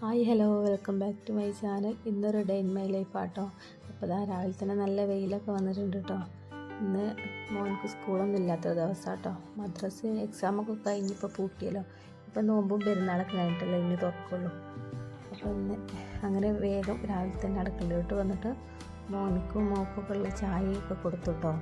Hi hello welcome back to my channel. ഇന്നൊരു day in my life ആട്ടോ. അപ്പോൾ രാവിലെ തന്നെ നല്ല വെയിലൊക്കെ വന്നിട്ടുണ്ട് കേട്ടോ. ഇന്ന് മോനക്ക് സ്കൂളൊന്നും ഇല്ലാത്ത ദിവസം കേട്ടോ. മദ്രസ് എക്സാമൊക്കെ കഴിഞ്ഞിപ്പോൾ പൂട്ടിയല്ലോ. ഇപ്പം നോമ്പും പെരുന്നാളൊക്കെ കഴിഞ്ഞിട്ടല്ലേ ഇനി തുറക്കുള്ളൂ. അപ്പോൾ ഇന്ന് അങ്ങനെ വേഗം രാവിലെ തന്നെ അടുക്കളയിലോട്ട് വന്നിട്ട് മോനക്കും മോക്കൊക്കെ ഉള്ള ചായയൊക്കെ കൊടുത്തു കേട്ടോ.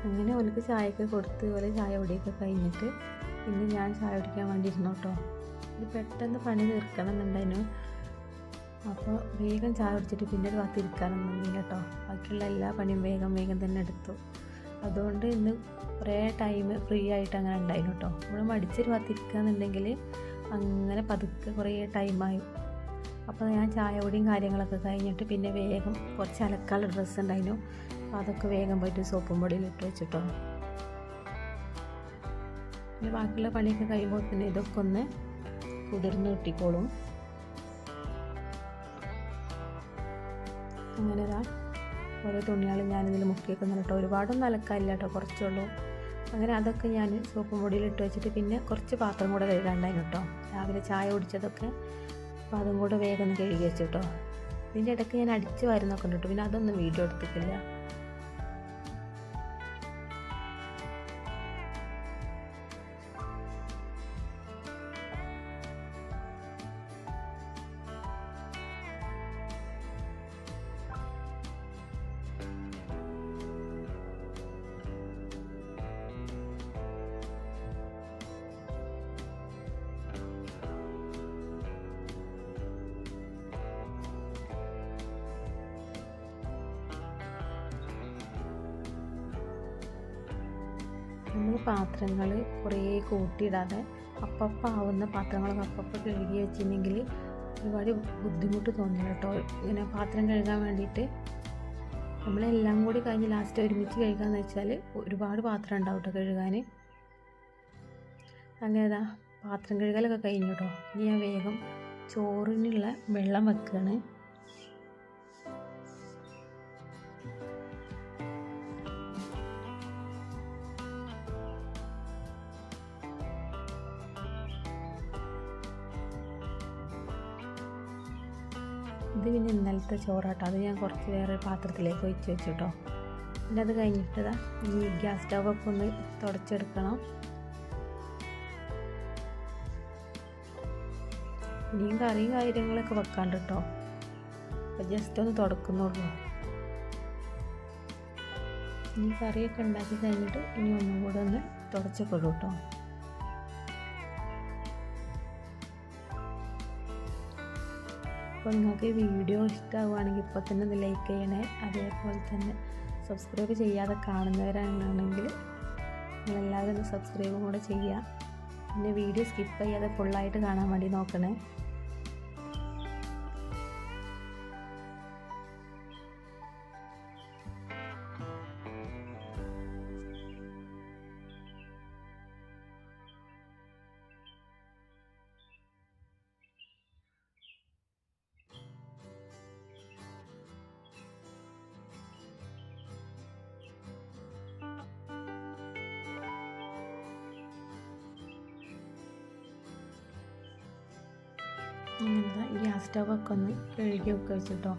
അങ്ങനെ അവർക്ക് ചായയൊക്കെ കൊടുത്ത് ഓലെ ചായ കുടിയൊക്കെ കഴിഞ്ഞിട്ട് പിന്നെ ഞാൻ ചായ കുടിക്കാൻ വേണ്ടി ഇരുന്നു കേട്ടോ. ഇത് പെട്ടെന്ന് പണി തീർക്കണം എന്നുണ്ടായിരുന്നു. അപ്പോൾ വേഗം ചായ കുടിച്ചിട്ട് പിന്നെ ഒരു ഭാഗത്ത് ഇരിക്കാനൊന്നും കേട്ടോ. ബാക്കിയുള്ള എല്ലാ പണിയും വേഗം തന്നെ എടുത്തു. അതുകൊണ്ട് ഇന്ന് കുറേ ടൈം ഫ്രീ ആയിട്ട് അങ്ങനെ ഉണ്ടായിരുന്നു കേട്ടോ. നമ്മൾ മടിച്ചൊരു ഭാഗത്ത് ഇരിക്കുകയെന്നുണ്ടെങ്കിൽ അങ്ങനെ പതുക്കെ കുറേ ടൈമായി. അപ്പോൾ ഞാൻ ചായ കുടിയും കാര്യങ്ങളൊക്കെ കഴിഞ്ഞിട്ട് പിന്നെ വേഗം കുറച്ച് അലക്കാനുള്ള ഡ്രസ്സ് ഉണ്ടായിരുന്നു. അപ്പോൾ അതൊക്കെ വേഗം പോയിട്ട് സോപ്പും പൊടിയിലിട്ട് വെച്ചിട്ടോ. പിന്നെ ബാക്കിയുള്ള പണിയൊക്കെ കഴിയുമ്പോൾ തന്നെ ഇതൊക്കെ ഒന്ന് കുതിർന്ന് കിട്ടിക്കോളും. അങ്ങനെ ഓരോ തുണികൾ ഞാനിതിൽ മുക്കിയൊക്കെ കേട്ടോ. ഒരുപാടൊന്നും അലക്കാനില്ല കേട്ടോ, കുറച്ചുള്ളൂ. അങ്ങനെ അതൊക്കെ ഞാൻ സോപ്പും പൊടിയിലിട്ട് വെച്ചിട്ട് പിന്നെ കുറച്ച് പാത്രം കൂടെ കഴുകാണ്ടായിരുന്നു കേട്ടോ. രാവിലെ ചായ കുടിച്ചതൊക്കെ, അപ്പോൾ അതും കൂടെ വേഗം ഒന്ന് കഴുകി വെച്ചു കേട്ടോ. ഇതിൻ്റെ ഇടയ്ക്ക് ഞാൻ അടിച്ച് വാരുന്നൊക്കെ ഉണ്ട് കേട്ടോ. പിന്നെ അതൊന്നും വീഡിയോ എടുത്തിട്ടില്ല. നമ്മൾ പാത്രങ്ങൾ കുറേ കൂട്ടിയിടാതെ ആവുന്ന പാത്രങ്ങളൊക്കെ അപ്പപ്പോൾ കഴുകി വെച്ചിട്ടുണ്ടെങ്കിൽ ഒരുപാട് ബുദ്ധിമുട്ട് തോന്നില്ല കേട്ടോ. ഇങ്ങനെ പാത്രം കഴുകാൻ വേണ്ടിയിട്ട് നമ്മളെല്ലാം കൂടി കഴിഞ്ഞ് ലാസ്റ്റ് ഒരുമിച്ച് കഴുകാന്ന് വെച്ചാൽ ഒരുപാട് പാത്രം ഉണ്ടാവും കേട്ടോ കഴുകാൻ. അങ്ങനെ പാത്രം കഴുകലൊക്കെ കഴിഞ്ഞു കേട്ടോ. ഇനി ഞാൻ വേഗം ചോറിനുള്ള വെള്ളം വെക്കുകയാണ്. ഇത് പിന്നെ ഇന്നലത്തെ ചോറാട്ടോ. അത് ഞാൻ കുറച്ച് വേറെ പാത്രത്തിലേക്ക് ഒഴിച്ച് വെച്ചു കേട്ടോ. പിന്നെ അത് കഴിഞ്ഞിട്ട് ഈ ഗ്യാസ് സ്റ്റൗവൊക്കെ ഒന്ന് തുടച്ചെടുക്കണം. ഇനിയും കറിയും കാര്യങ്ങളൊക്കെ വെക്കാണ്ട് കേട്ടോ. അപ്പോൾ ജസ്റ്റ് ഒന്ന് തുടക്കുന്നുള്ളൂ. ഇനി കറിയൊക്കെ ഉണ്ടാക്കി കഴിഞ്ഞിട്ട് ഇനി ഒന്നും കൂടെ ഒന്ന് തുടച്ചൊക്കെയുള്ളൂ കേട്ടോ. അപ്പോൾ നിങ്ങൾക്ക് വീഡിയോ ഇഷ്ടമാവുകയാണെങ്കിൽ ഇപ്പോൾ തന്നെ ഒന്ന് ലൈക്ക് ചെയ്യണേ. അതേപോലെ തന്നെ സബ്സ്ക്രൈബ് ചെയ്യാതെ കാണുന്നവരാണെങ്കിൽ നിങ്ങളെല്ലാവരും ഒന്ന് സബ്സ്ക്രൈബും കൂടെ ചെയ്യുക. പിന്നെ വീഡിയോ സ്കിപ്പ് ചെയ്യാതെ ഫുള്ളായിട്ട് കാണാൻ വേണ്ടി നോക്കണേ. അങ്ങനത്തെ ഗ്യാസ് സ്റ്റൗവൊക്കെ ഒന്ന് കഴുകി ഒക്കെ വെച്ചിട്ടോ.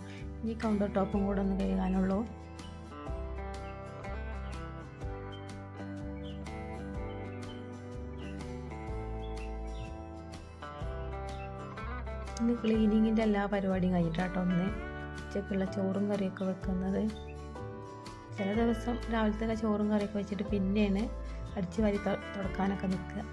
ഇനി കൗണ്ടർ ടോപ്പും കൂടെ ഒന്ന് കഴുകാനുള്ളൂ. ഇന്ന് ക്ലീനിങ്ങിൻ്റെ എല്ലാ പരിപാടിയും കഴിഞ്ഞിട്ടാട്ടോ ഒന്ന് ഉച്ചക്കുള്ള ചോറും കറിയൊക്കെ വെക്കുന്നത്. ചില ദിവസം രാവിലത്തെ ചോറും കറിയൊക്കെ വെച്ചിട്ട് പിന്നെയാണ് അടിച്ച് വാരി തുടക്കാനൊക്കെ നിൽക്കുക.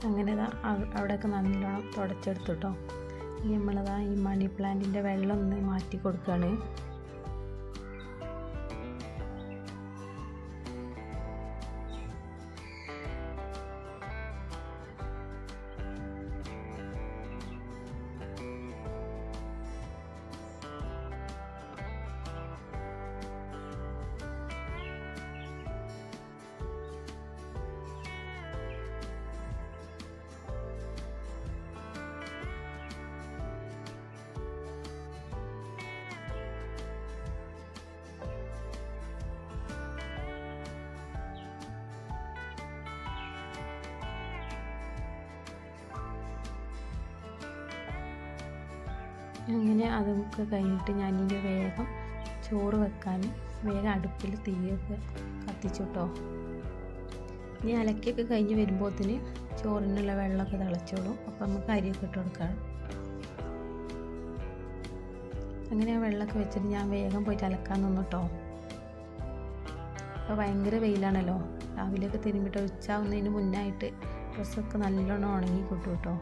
അങ്ങനെ അവിടെയൊക്കെ നല്ലോണം തുടച്ചെടുത്തു കേട്ടോ. ഇനി ഈ മണി പ്ലാന്റിൻ്റെ വെള്ളം ഒന്ന് മാറ്റി കൊടുക്കുകയാണ്. അങ്ങനെ അതൊക്കെ കഴിഞ്ഞിട്ട് ഞാനിനി വേഗം ചോറ് വെക്കാൻ വേഗം അടുപ്പിൽ തീയൊക്കെ കത്തിച്ചു കേട്ടോ. ഇനി അലക്കിയൊക്കെ കഴിഞ്ഞ് വരുമ്പോഴത്തേന് ചോറിനുള്ള വെള്ളമൊക്കെ തിളച്ചോളും. അപ്പോൾ നമുക്ക് അരിയൊക്കെ ഇട്ട് കൊടുക്കാം. അങ്ങനെ ആ വെള്ളമൊക്കെ വെച്ചിട്ട് ഞാൻ വേഗം പോയിട്ട് അലക്കാൻ നിന്നു കേട്ടോ. അപ്പോൾ ഭയങ്കര വെയിലാണല്ലോ, രാവിലെയൊക്കെ തിരുമ്പിട്ട് ഉച്ചയാവുന്നതിന് മുന്നായിട്ട് ഡ്രസ്സൊക്കെ നല്ലോണം ഉണങ്ങി കിട്ടും കേട്ടോ.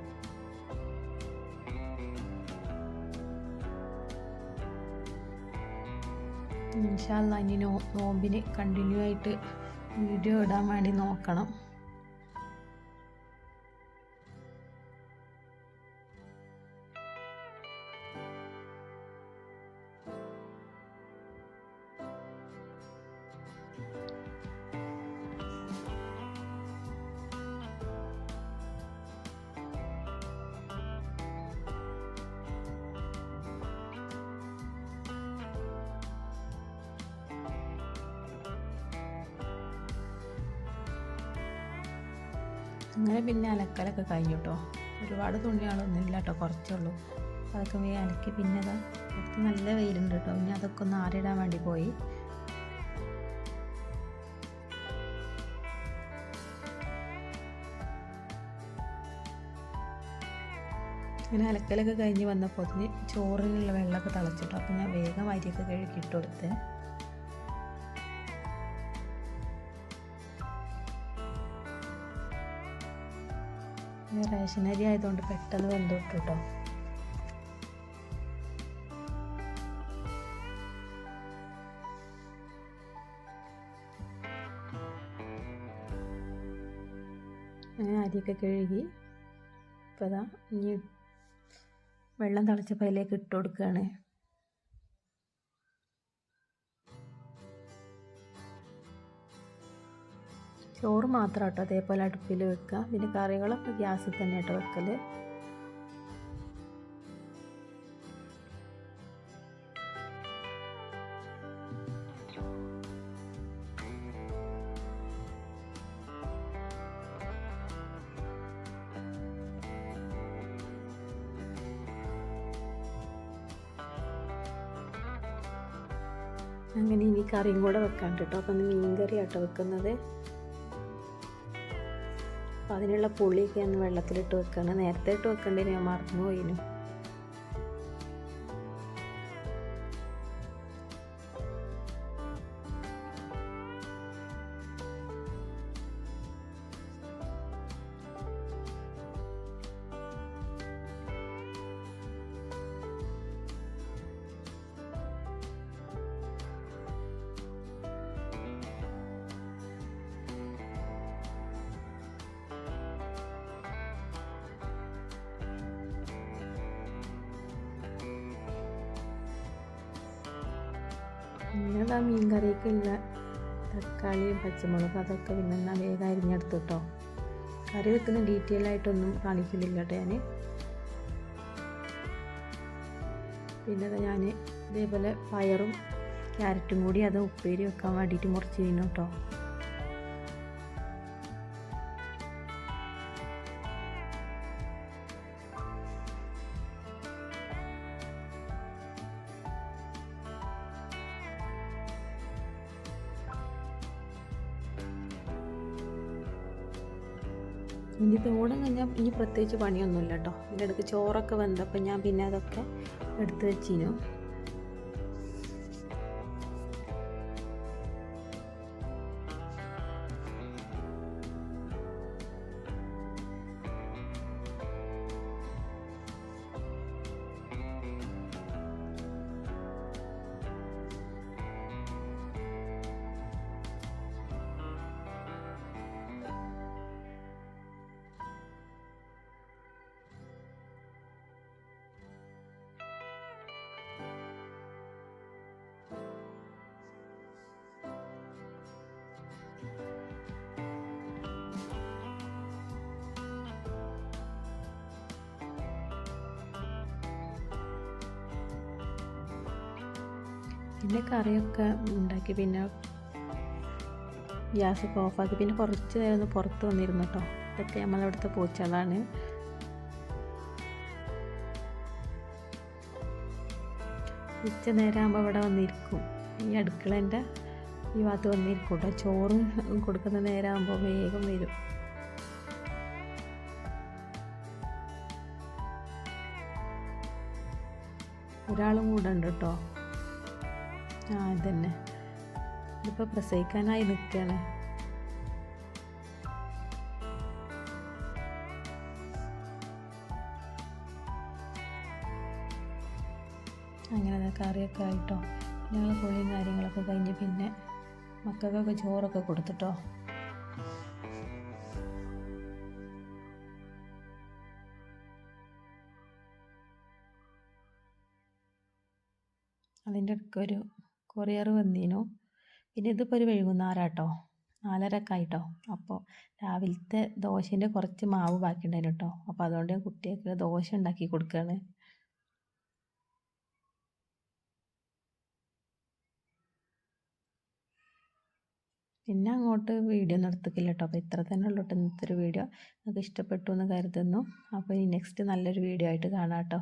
ഇൻഷാ അല്ലാ ഇനി നോമ്പിന് കണ്ടിന്യൂ ആയിട്ട് വീഡിയോ ഇടാൻ വേണ്ടി നോക്കണം. അങ്ങനെ പിന്നെ അലക്കലൊക്കെ കഴിഞ്ഞു കേട്ടോ. ഒരുപാട് തുണികളൊന്നും ഇല്ല കേട്ടോ, കുറച്ചുള്ളൂ. അതൊക്കെ വേഗം അലക്കി. പിന്നെ അതാ അടുത്ത് നല്ല വെയിലുണ്ട് കേട്ടോ. പിന്നെ അതൊക്കെ ഒന്ന് ആറിടാൻ വേണ്ടി പോയി. അങ്ങനെ അലക്കലൊക്കെ കഴിഞ്ഞ് വന്നപ്പോൾ ചോറിനുള്ള വെള്ളമൊക്കെ തിളച്ചിട്ടോ. അപ്പം ഞാൻ വേഗം അരിയൊക്കെ കഴുകിയിട്ട് കൊടുത്ത്. റേഷൻ അരി ആയതുകൊണ്ട് പെട്ടെന്ന് വെന്തിട്ടു കേട്ടോ. അങ്ങനെ അരിയൊക്കെ കഴുകി ഇപ്പോൾ അതാ ഇനി വെള്ളം തിളച്ചപ്പോൾ അതിലേക്ക് ഇട്ട് കൊടുക്കുകയാണ്. ചോറ് മാത്രം കേട്ടോ അതേപോലെ അടുപ്പിൽ വെക്കുക. പിന്നെ കറികളൊക്കെ ഗ്യാസിൽ തന്നെ കേട്ടോ വെക്കൽ. അങ്ങനെ ഇനി കറിയും കൂടെ വെക്കാണ്ട് കേട്ടോ. അപ്പം മീൻ കറി ആട്ടോ വെക്കുന്നത്. അപ്പോൾ അതിനുള്ള പുളിയൊക്കെ ഒന്ന് വെള്ളത്തിലിട്ട് വെക്കണം. നേരത്തെ ഇട്ട് വെക്കേണ്ടത് ഞാൻ മറന്നു പോയിനും. പിന്നെ ആ മീൻ കറിയൊക്കെയുള്ള തക്കാളിയും പച്ചമുളകും അതൊക്കെ പിന്നെ എന്നാൽ വേഗം അരിഞ്ഞെടുത്തു കേട്ടോ. കറി വെക്കുന്ന ഡീറ്റെയിൽ ആയിട്ടൊന്നും കാണിക്കുന്നില്ല കേട്ടോ ഞാൻ. പിന്നെ ഞാൻ ഇതേപോലെ പയറും ക്യാരറ്റും കൂടി അത് ഉപ്പേരി വെക്കാൻ വേണ്ടിയിട്ട് മുറിച്ച് കഴിഞ്ഞു കേട്ടോ. ഇനി തോടും കഴിഞ്ഞാൽ ഇനി പ്രത്യേകിച്ച് പണിയൊന്നുമില്ല കേട്ടോ. ഇതിൻ്റെ ഇടയ്ക്ക് ചോറൊക്കെ വെന്തപ്പോൾ ഞാൻ പിന്നെ അതൊക്കെ എടുത്ത് വെച്ചിനു. പിന്നെ കറിയൊക്കെ ഉണ്ടാക്കി പിന്നെ ഗ്യാസൊക്കെ ഓഫാക്കി പിന്നെ കുറച്ച് നേരം ഒന്ന് പുറത്ത് വന്നിരുന്നു കേട്ടോ. ഇതൊക്കെ നമ്മളവിടുത്തെ പൂച്ചകളാണ്. ഉച്ച നേരമാകുമ്പോൾ ഇവിടെ വന്നിരിക്കും, ഈ അടുക്കളേൻ്റെ ഈ ഭാഗത്ത് വന്നിരിക്കും കേട്ടോ. ചോറ് കൊടുക്കുന്ന നേരമാകുമ്പോൾ വേഗം വരും. ഒരാളും കൂടെ ഉണ്ട് കേട്ടോ. ഇതന്നെ, ഇതിപ്പോൾ പ്രസവിക്കാനായി നിൽക്കുകയാണ്. അങ്ങനെ കറിയൊക്കെ ആയിട്ടോ. ഞങ്ങൾ കുളിയും കാര്യങ്ങളൊക്കെ കഴിഞ്ഞ് പിന്നെ മക്കൾക്കൊക്കെ ചോറൊക്കെ കൊടുത്തിട്ടോ. അതിൻ്റെ ഇടയ്ക്ക് ഒരു കൊറിയർ വന്നീനു. പിന്നെ ഇതിപ്പോൾ ഒരു വൈകുന്നേരമാട്ടോ, 4:30 ആയിട്ടോ. അപ്പോൾ രാവിലത്തെ ദോശേൻ്റെ കുറച്ച് മാവ് ബാക്കിയുണ്ടായിരുന്നു കേട്ടോ. അപ്പോൾ അതുകൊണ്ട് ഞാൻ കുട്ടികൾക്ക് ദോശ ഉണ്ടാക്കി കൊടുക്കുകയാണ്. പിന്നെ അങ്ങോട്ട് വീഡിയോ നടത്തിക്കില്ല കേട്ടോ. അപ്പോൾ ഇത്ര തന്നെ ഉള്ളൂ കേട്ടോ ഇന്നത്തെ ഒരു വീഡിയോ. നിങ്ങൾക്ക് ഇഷ്ടപ്പെട്ടു എന്ന് കരുതുന്നു. അപ്പോൾ ഈ നെക്സ്റ്റ് നല്ലൊരു വീഡിയോ ആയിട്ട് കാണാം കേട്ടോ.